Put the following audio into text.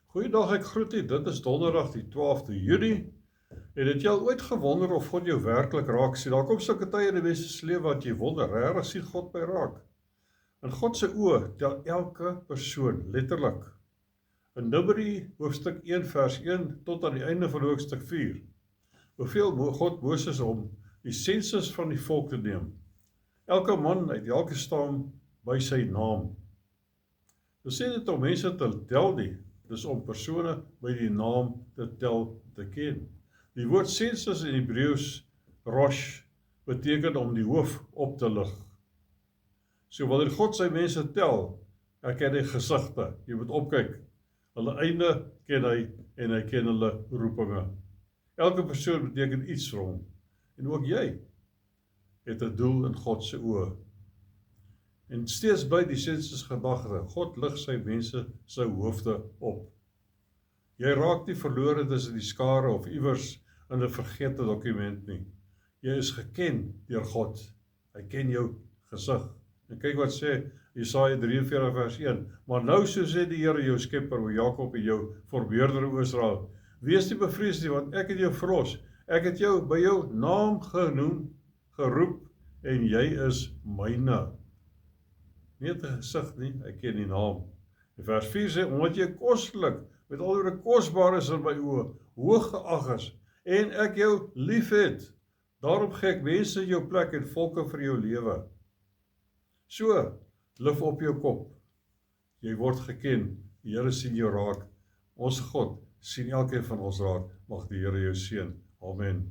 Goeiedag, ek groet u. Dit is donderdag die 12de Junie. Het jy al ooit gewonder of God jou werklik raak sien? Daar kom sulke tye in die mens se lewe wat jy wonder, regtig sien God my raak? In God se oë tel elke persoon letterlik. In Numeri hoofstuk 1 vers 1 tot aan die einde van hoofstuk 4 beveel God Moses om die sensus van die volk te neem. Elke man uit elke stam by sy naam. Dis sê dit om mense te tel nie, dis om persone by die naam te tel te ken. Die woord sensus in Hebreëus rosh beteken om die hoof op te lig. So wanneer God sy mense tel, ken hy gesigte. Jy moet opkyk. Hulle einde ken hy en hy ken hulle roepinge. Elke persoon beteken iets vir hom. En ook jy het 'n doel in God se oë. En steeds by die sensus gedagte, God lig sy mense sy hoofde op. Jy raak nie verlore tussen die skare of iewers in 'n vergete dokument nie. Jy is geken deur God. Hy ken jou gesig. En kyk wat sê Jesaja 43 vers 1. Maar nou so sê die Here jou skepper, o Jakob en jou vermeerder o Israel, wees nie bevrees nie, want ek het jou verlos. Ek het jou by jou naam genoem, geroep en jy is myne. Nie 'n gesig nie, hy ken die naam. En vers 4 sê, omdat jy kostelik, met al jou kosbaar is in my oë, hoog geag is, en ek jou lief het, daarom gee ek mense in jou plek en volke vir jou lewe. So, lif op jou kop, jy word geken, die Here sien jou raak, ons God sien elkeen van ons raak, mag die Here jou seën, amen.